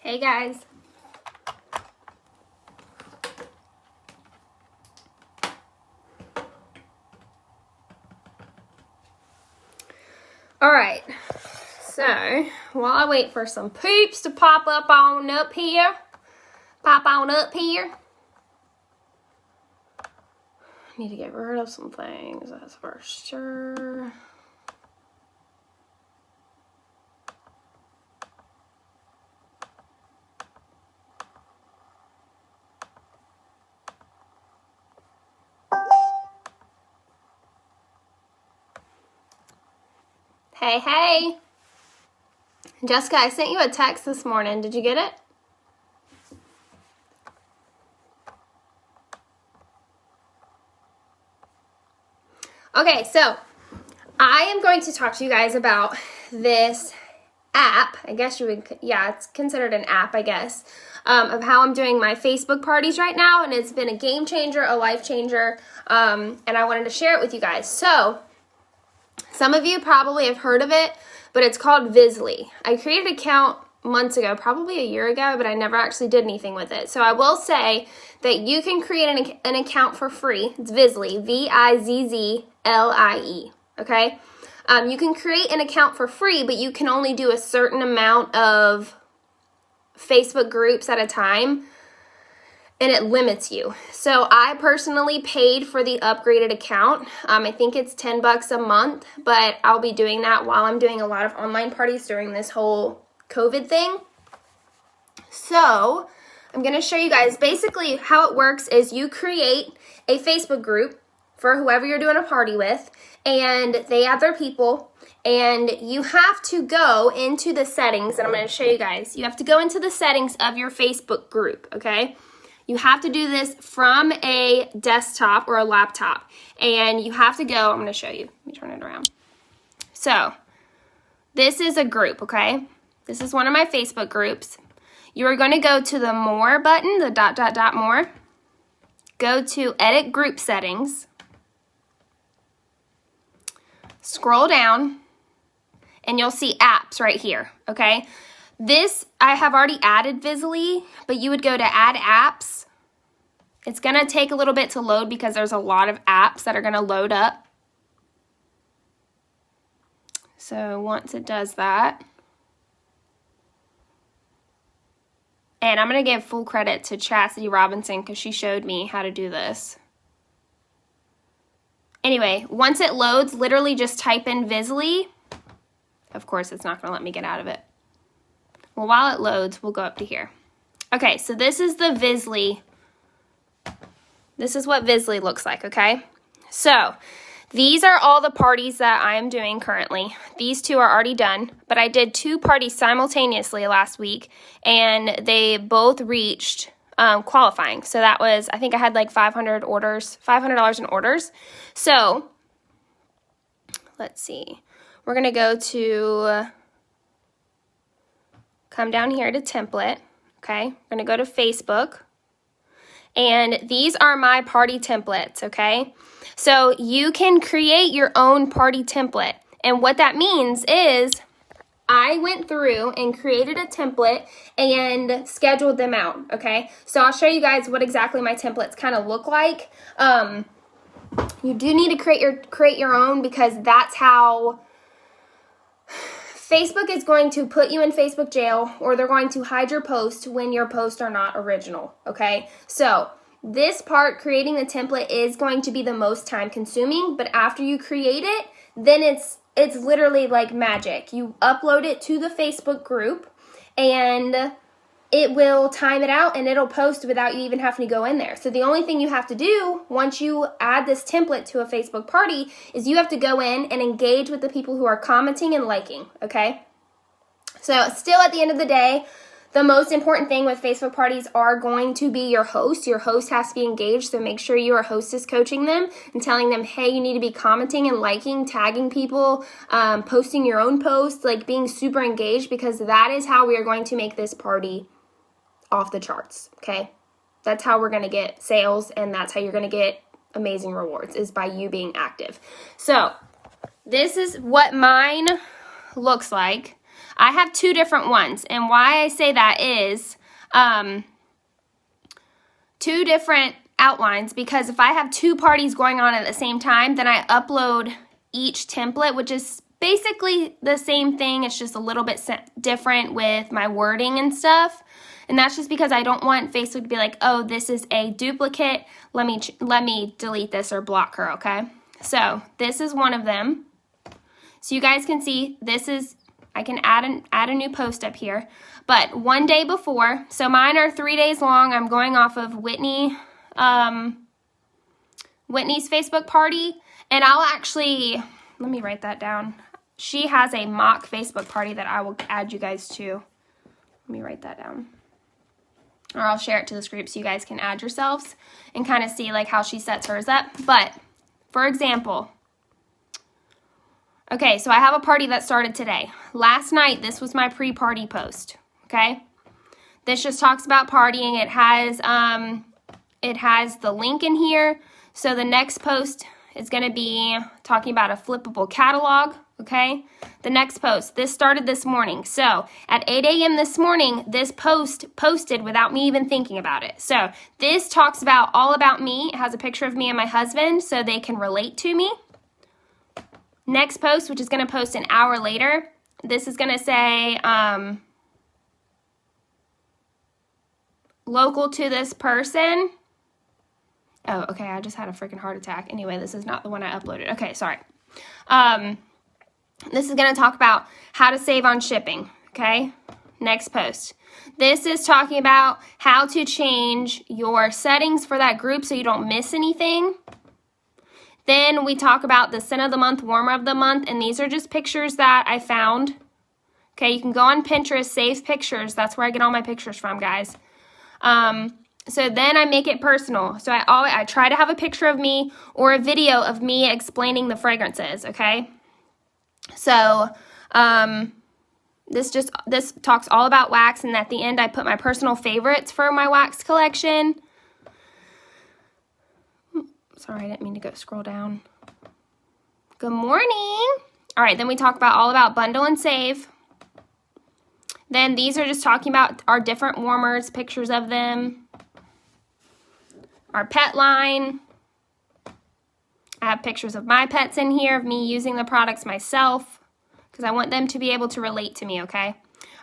Hey guys. Alright, so while I wait for some poops to pop on up here, I need to get rid of some things, that's for sure. Hey. Jessica, I sent you a text this morning. Did you get it? Okay, so I am going to talk to you guys about this app. I guess you would, yeah, it's considered an app, I guess, of how I'm doing my Facebook parties right now. And it's been a game changer, a life changer, and I wanted to share it with you guys. So some of you probably have heard of it, but it's called VIZZLIE. I created an account months ago, probably a year ago, but I never actually did anything with it. So I will say that you can create an account for free. It's VIZZLIE, VIZZLIE, okay? You can create an account for free, but you can only do a certain amount of Facebook groups at a time, and it limits you. So I personally paid for the upgraded account. I think it's $10 a month, but I'll be doing that while I'm doing a lot of online parties during this whole COVID thing. So I'm gonna show you guys basically how it works is you create a Facebook group for whoever you're doing a party with, and they add their people, and you have to go into the settings, and I'm gonna show you guys. You have to go into the settings of your Facebook group, okay? You have to do this from a desktop or a laptop, and you have to go, I'm going to show you. Let me turn it around. So, this is a group, okay? This is one of my Facebook groups. You are going to go to the More button, the more. Go to Edit Group Settings. Scroll down, and you'll see Apps right here, okay? This, I have already added Vizily, but you would go to Add Apps. It's going to take a little bit to load because there's a lot of apps that are going to load up. So once it does that, and I'm going to give full credit to Chastity Robinson because she showed me how to do this. Anyway, once it loads, literally just type in Vizily. Of course, it's not going to let me get out of it. Well, while it loads, we'll go up to here. Okay, so this is the VIZZLIE. This is what VIZZLIE looks like, okay? So, these are all the parties that I'm doing currently. These two are already done, but I did 2 parties simultaneously last week, and they both reached qualifying. So that was, I think I had like $500 in orders. So, let's see. We're going to go to... come down here to template, okay? We're gonna go to Facebook, and these are my party templates, okay? So you can create your own party template, and what that means is I went through and created a template and scheduled them out, okay? So I'll show you guys what exactly my templates kind of look like. You do need to create your own because that's how Facebook is going to put you in Facebook jail, or they're going to hide your post when your posts are not original, okay? So this part, creating the template, is going to be the most time consuming, but after you create it, then it's literally like magic. You upload it to the Facebook group, and it will time it out, and it'll post without you even having to go in there. So the only thing you have to do once you add this template to a Facebook party is you have to go in and engage with the people who are commenting and liking, okay? So still at the end of the day, the most important thing with Facebook parties are going to be your host. Your host has to be engaged, so make sure your host is coaching them and telling them, hey, you need to be commenting and liking, tagging people, posting your own posts, like being super engaged, because that is how we are going to make this party off the charts, okay? That's how we're going to get sales, and that's how you're going to get amazing rewards, is by you being active. So this is what mine looks like. I have two different ones, and why I say that is two different outlines, because if I have two parties going on at the same time, then I upload each template, which is basically the same thing. It's just a little bit different with my wording and stuff. And that's just because I don't want Facebook to be like, oh, this is a duplicate. Let me delete this or block her, okay? So this is one of them. So you guys can see this is, I can add a new post up here. But one day before, so mine are 3 days long. I'm going off of Whitney's Facebook party. And I'll actually, let me write that down. She has a mock Facebook party that I will add you guys to. Let me write that down. Or I'll share it to this group so you guys can add yourselves and kind of see like how she sets hers up. But for example, okay, so I have a party that started today. Last night, this was my pre-party post, okay? This just talks about partying. It has the link in here. So the next post is going to be talking about a flippable catalog, okay? The next post, this started this morning. So at 8 a.m. this morning, this post posted without me even thinking about it. So this talks about all about me. It has a picture of me and my husband so they can relate to me. Next post, which is going to post an hour later, this is going to say local to this person. Oh, okay, I just had a freaking heart attack. Anyway, this is not the one I uploaded. Okay, sorry. This is going to talk about how to save on shipping, okay? Next post. This is talking about how to change your settings for that group so you don't miss anything. Then we talk about the scent of the month, warmer of the month, and these are just pictures that I found. Okay, you can go on Pinterest, save pictures. That's where I get all my pictures from, guys. So then I make it personal. So I try to have a picture of me or a video of me explaining the fragrances, okay? So this talks all about wax, and at the end I put my personal favorites for my wax collection. Sorry, I didn't mean to go scroll down. Good morning. All right, then we talk about all about bundle and save. Then these are just talking about our different warmers, pictures of them. Our pet line. I have pictures of my pets in here, of me using the products myself, because I want them to be able to relate to me, okay?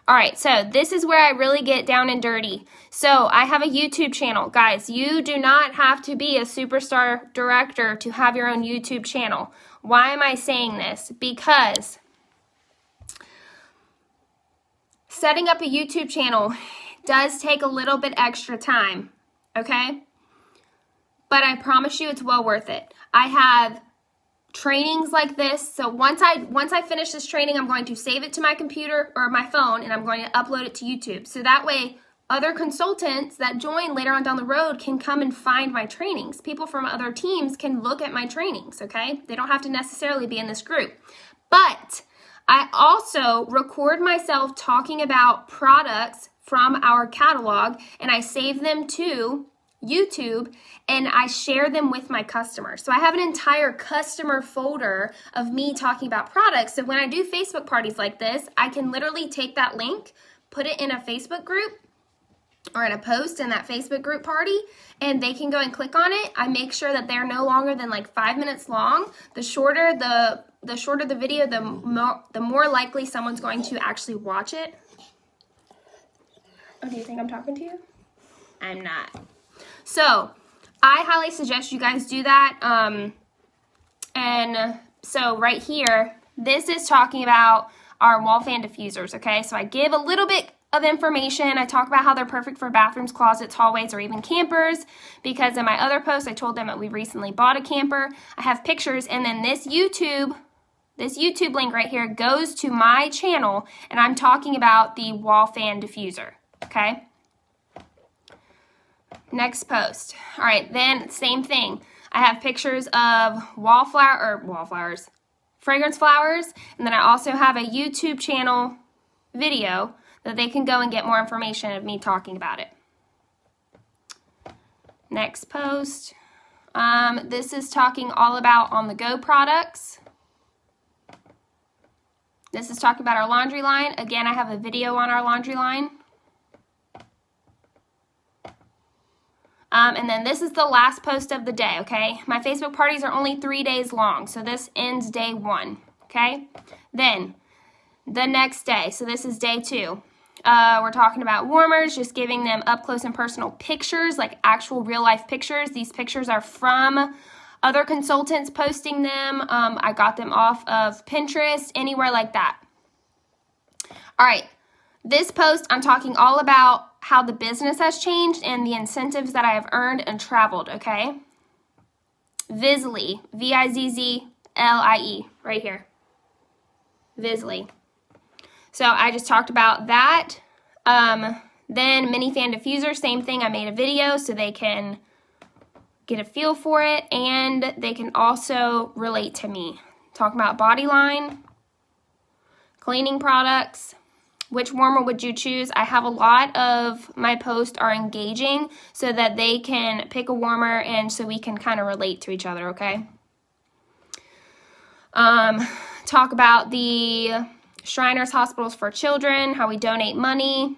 All right, so this is where I really get down and dirty. So I have a YouTube channel. Guys, you do not have to be a superstar director to have your own YouTube channel. Why am I saying this? Because setting up a YouTube channel does take a little bit extra time, okay? But I promise you it's well worth it. I have trainings like this. So once I finish this training, I'm going to save it to my computer or my phone, and I'm going to upload it to YouTube. So that way other consultants that join later on down the road can come and find my trainings. People from other teams can look at my trainings, okay? They don't have to necessarily be in this group. But I also record myself talking about products from our catalog, and I save them to YouTube, and I share them with my customers. So I have an entire customer folder of me talking about products. So when I do Facebook parties like this, I can literally take that link, put it in a Facebook group or in a post in that Facebook group party, and they can go and click on it. I make sure that they're no longer than like 5 minutes long. The shorter the video, the more likely someone's going to actually watch it. Oh, do you think I'm talking to you? I'm not. So I highly suggest you guys do that. And so right here, this is talking about our wall fan diffusers, okay? So I give a little bit of information. I talk about how they're perfect for bathrooms, closets, hallways, or even campers, because in my other post, I told them that we recently bought a camper. I have pictures, and then this YouTube link right here goes to my channel, and I'm talking about the wall fan diffuser, okay? Next post. All right, then same thing. I have pictures of fragrance flowers, and then I also have a YouTube channel video that they can go and get more information of me talking about it. Next post. This is talking all about on-the-go products. This is talking about our laundry line. Again, I have a video on our laundry line. And then this is the last post of the day, okay? My Facebook parties are only 3 days long, so this ends day 1, okay? Then, the next day, so this is day 2. We're talking about warmers, just giving them up close and personal pictures, like actual real life pictures. These pictures are from other consultants posting them. I got them off of Pinterest, anywhere like that. All right, this post, I'm talking all about how the business has changed and the incentives that I have earned and traveled, okay? VIZZLIE, VIZZLIE, right here. VIZZLIE. So I just talked about that. Then mini fan diffuser, same thing. I made a video so they can get a feel for it, and they can also relate to me. Talking about body line, cleaning products. Which warmer would you choose? I have a lot of my posts are engaging so that they can pick a warmer and so we can kind of relate to each other, okay? Talk about the Shriners Hospitals for Children, how we donate money.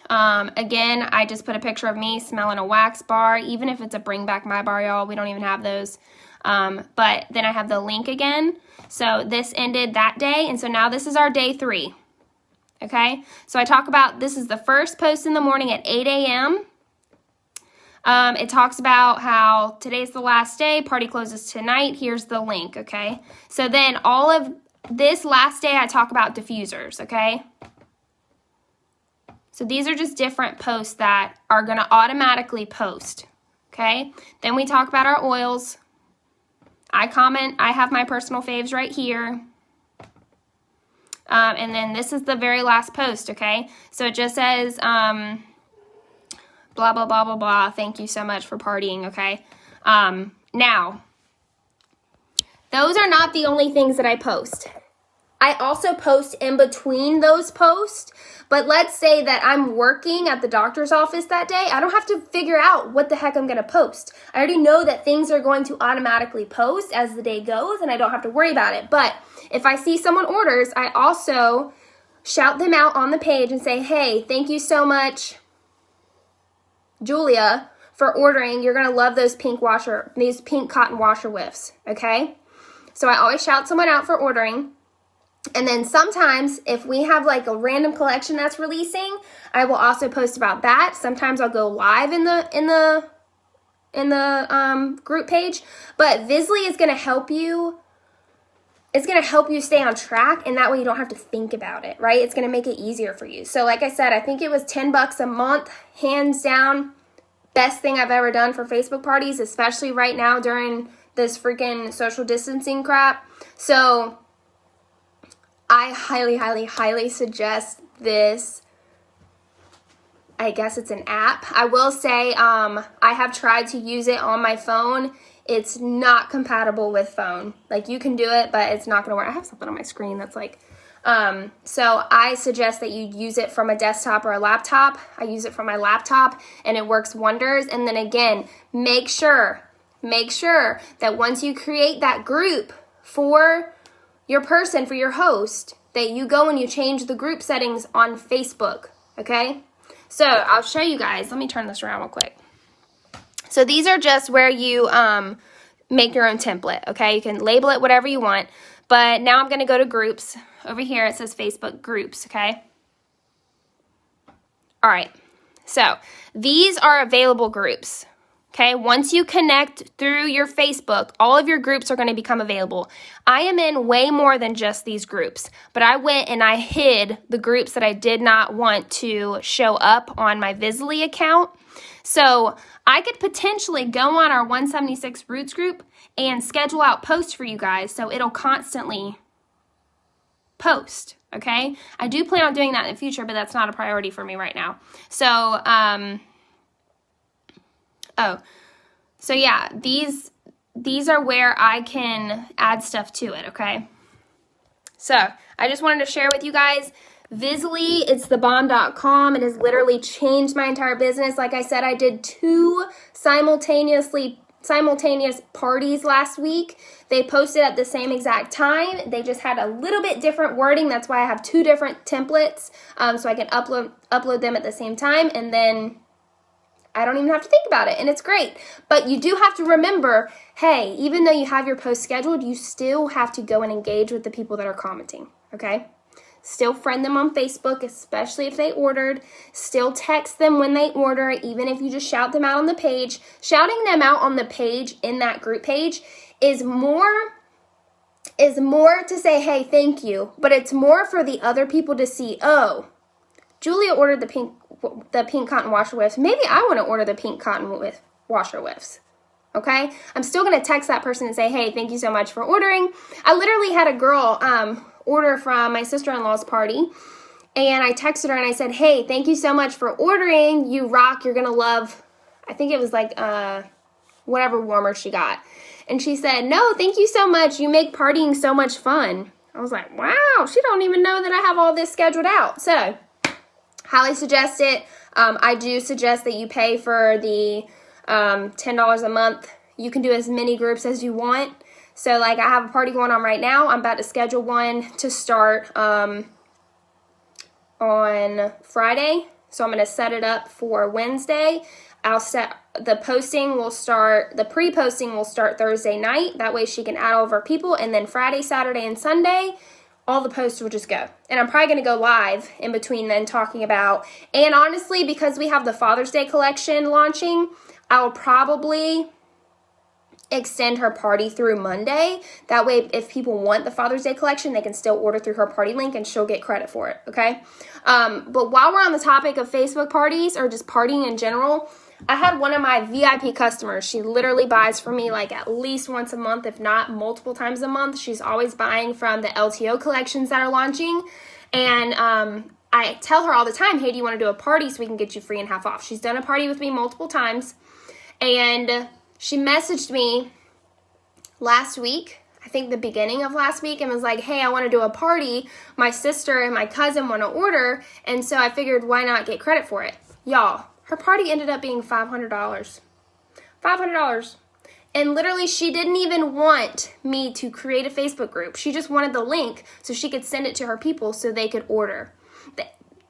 Again, I just put a picture of me smelling a wax bar, even if it's a Bring Back My Bar, y'all. We don't even have those. But then I have the link again. So this ended that day, and so now this is our day 3. Okay, so I talk about, this is the first post in the morning at 8 a.m. It talks about how today's the last day, party closes tonight, here's the link, okay? So then all of this last day I talk about diffusers, okay? So these are just different posts that are gonna automatically post, okay? Then we talk about our oils. I comment, I have my personal faves right here. And then this is the very last post, okay? So it just says, blah, blah, blah, blah, blah. Thank you so much for partying, okay? Now, those are not the only things that I post. I also post in between those posts, but let's say that I'm working at the doctor's office that day. I don't have to figure out what the heck I'm going to post. I already know that things are going to automatically post as the day goes, and I don't have to worry about it. But if I see someone orders, I also shout them out on the page and say, hey, thank you so much, Julia, for ordering. You're going to love these pink cotton washer whiffs, okay? So I always shout someone out for ordering. And then sometimes if we have like a random collection that's releasing, I will also post about that. Sometimes I'll go live in the group page, but VIZZLIE is going to help you. It's going to help you stay on track, and that way you don't have to think about it, right? It's going to make it easier for you. So like I said, I think it was $10 a month, hands down, best thing I've ever done for Facebook parties, especially right now during this freaking social distancing crap. So I highly, highly, highly suggest this. I guess it's an app. I will say I have tried to use it on my phone. It's not compatible with phone. Like, you can do it, but it's not going to work. I have something on my screen that's like, so I suggest that you use it from a desktop or a laptop. I use it from my laptop, and it works wonders. And then again, make sure that once you create that group for your person, for your host, that you go and you change the group settings on Facebook, okay? So I'll show you guys. Let me turn this around real quick. So these are just where you make your own template, okay? You can label it whatever you want. But now I'm going to go to groups. Over here it says Facebook groups, okay? All right. So these are available groups, okay? Once you connect through your Facebook, all of your groups are going to become available. I am in way more than just these groups, but I went and I hid the groups that I did not want to show up on my VIZZLIE account. So I could potentially go on our 176 Roots group and schedule out posts for you guys so it'll constantly post, okay? I do plan on doing that in the future, but that's not a priority for me right now. So, so yeah, these are where I can add stuff to it, okay? So I just wanted to share with you guys VIZZLIE, it's thebomb.com. It has literally changed my entire business. Like I said, I did 2 simultaneously simultaneous parties last week. They posted at the same exact time. They just had a little bit different wording. That's why I have 2 different templates, so I can upload them at the same time, and then I don't even have to think about it, and it's great. But you do have to remember, hey, even though you have your post scheduled, you still have to go and engage with the people that are commenting, okay? Still friend them on Facebook, especially if they ordered. Still text them when they order, even if you just shout them out on the page. Shouting them out on the page in that group page is more to say, hey, thank you, but it's more for the other people to see, oh, Julia ordered the pink cotton washer whiffs. Maybe I want to order the pink cotton washer whiffs. Okay? I'm still going to text that person and say, hey, thank you so much for ordering. I literally had a girl order from my sister-in-law's party, and I texted her and I said, hey, thank you so much for ordering. You rock. You're going to love, I think it was like whatever warmer she got. And she said, no, thank you so much. You make partying so much fun. I was like, wow, she don't even know that I have all this scheduled out. So highly suggest it. I do suggest that you pay for the $10 a month. You can do as many groups as you want. So like I have a party going on right now. I'm about to schedule one to start on Friday. So I'm going to set it up for Wednesday. The pre-posting will start Thursday night. That way she can add all of her people. And then Friday, Saturday, and Sunday, all the posts will just go. And I'm probably going to go live in between then talking about, and honestly, because we have the Father's Day collection launching, I will probably extend her party through Monday. That way, if people want the Father's Day collection, they can still order through her party link and she'll get credit for it, okay? But while we're on the topic of Facebook parties or just partying in general, I had one of my VIP customers. She literally buys from me like at least once a month, if not multiple times a month. She's always buying from the LTO collections that are launching. And I tell her all the time, hey, do you want to do a party so we can get you free and half off? She's done a party with me multiple times. And she messaged me last week, I think the beginning of last week, and was like, hey, I want to do a party. My sister and my cousin want to order. And so I figured, why not get credit for it? Y'all, her party ended up being $500. $500. And literally, she didn't even want me to create a Facebook group. She just wanted the link so she could send it to her people so they could order.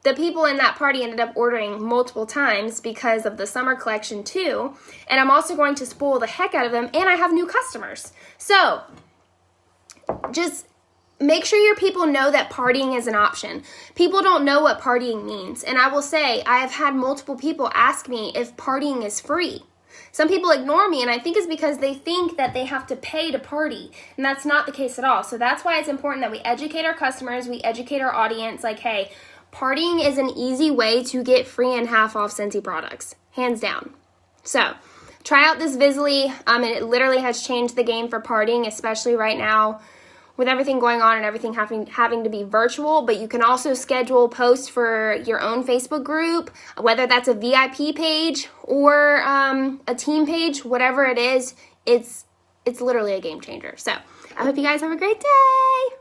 The people in that party ended up ordering multiple times because of the summer collection too. And I'm also going to spoil the heck out of them, and I have new customers. So just make sure your people know that partying is an option. People don't know what partying means. And I will say, I have had multiple people ask me if partying is free. Some people ignore me, and I think it's because they think that they have to pay to party. And that's not the case at all. So that's why it's important that we educate our customers, we educate our audience, like, hey, partying is an easy way to get free and half off Scentsy products, hands down. So try out this VIZZLIE. It literally has changed the game for partying, especially right now with everything going on and everything having to be virtual. But you can also schedule posts for your own Facebook group, whether that's a VIP page or a team page, whatever it is. It's literally a game changer. So I hope you guys have a great day.